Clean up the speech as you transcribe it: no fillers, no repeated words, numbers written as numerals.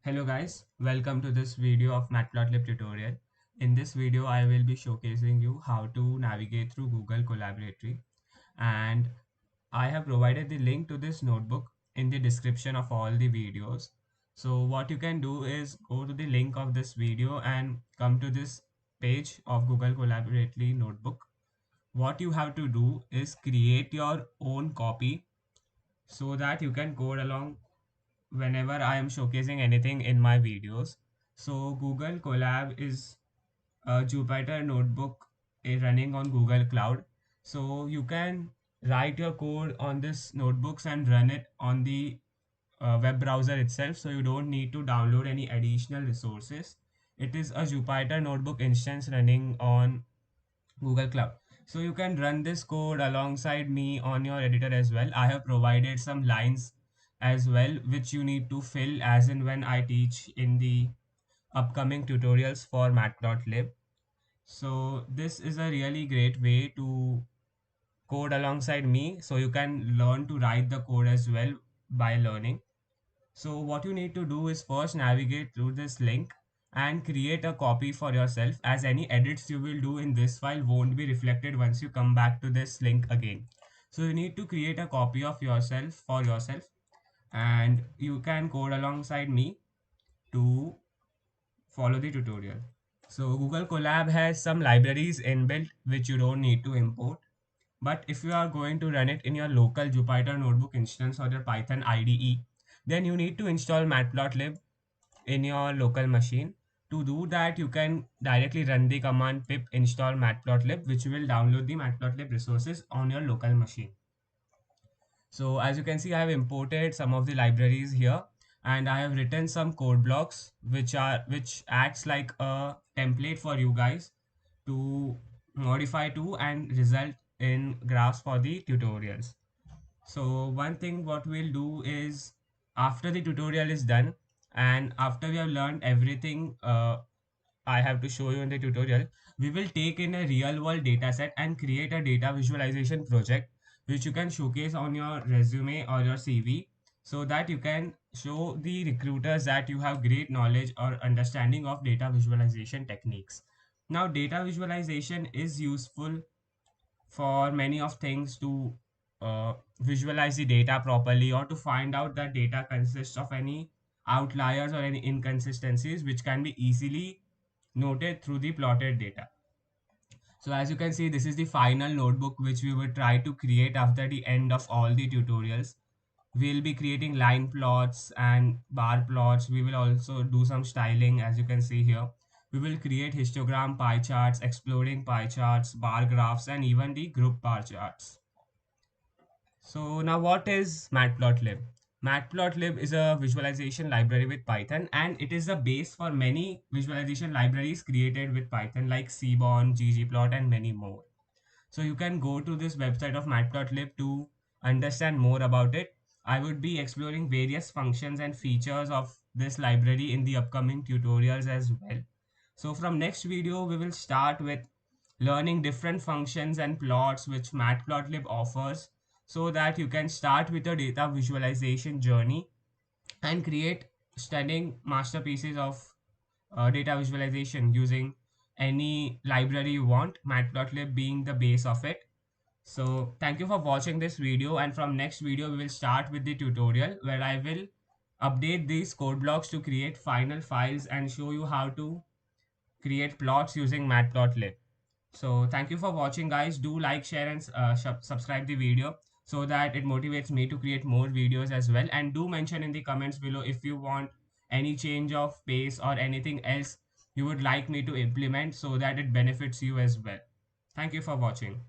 Hello guys, welcome to this video of Matplotlib tutorial. In this video, I will be showcasing you how to navigate through Google Collaboratory, and I have provided the link to this notebook in the description of all the videos. So what you can do is go to the link of this video and come to this page of Google Collaboratory notebook. What you have to do is create your own copy so that you can code along whenever I am showcasing anything in my videos. So Google Colab is a Jupyter notebook running on Google Cloud. So you can write your code on this notebooks and run it on the web browser itself. So you don't need to download any additional resources. It is a Jupyter notebook instance running on Google Cloud. So you can run this code alongside me on your editor as well. I have provided some lines as well, which you need to fill as in when I teach in the upcoming tutorials for Matplotlib. So this is a really great way to code alongside me. So you can learn to write the code as well by learning. So what you need to do is first navigate through this link and create a copy for yourself, as any edits you will do in this file won't be reflected once you come back to this link again. So you need to create a copy of yourself for yourself, and you can code alongside me to follow the tutorial. So Google Colab has some libraries inbuilt which you don't need to import. But if you are going to run it in your local Jupyter Notebook instance or your Python IDE, then you need to install Matplotlib in your local machine. To do that, you can directly run the command pip install matplotlib, which will download the matplotlib resources on your local machine. So as you can see, I have imported some of the libraries here, and I have written some code blocks which acts like a template for you guys to modify to and result in graphs for the tutorials. So one thing what we'll do is, after the tutorial is done and after we have learned everything I have to show you in the tutorial, we will take in a real world data set and create a data visualization project which you can showcase on your resume or your CV, so that you can show the recruiters that you have great knowledge or understanding of data visualization techniques. Now, data visualization is useful for many of things to visualize the data properly, or to find out that data consists of any outliers or any inconsistencies which can be easily noted through the plotted data. So as you can see, this is the final notebook which we will try to create after the end of all the tutorials. We'll be creating line plots and bar plots. We will also do some styling, as you can see here. We will create histogram pie charts, exploding pie charts, bar graphs, and even the group bar charts. So now what is Matplotlib? Matplotlib is a visualization library with Python, and it is the base for many visualization libraries created with Python like Seaborn, ggplot, and many more. So you can go to this website of Matplotlib to understand more about it. I would be exploring various functions and features of this library in the upcoming tutorials as well. So from next video, we will start with learning different functions and plots which Matplotlib offers, so that you can start with your data visualization journey and create stunning masterpieces of data visualization using any library you want, Matplotlib being the base of it. So thank you for watching this video, and from next video we will start with the tutorial where I will update these code blocks to create final files and show you how to create plots using Matplotlib. So thank you for watching guys. Do like, share, and subscribe the video so that it motivates me to create more videos as well. And do mention in the comments below if you want any change of pace or anything else you would like me to implement so that it benefits you as well. Thank you for watching.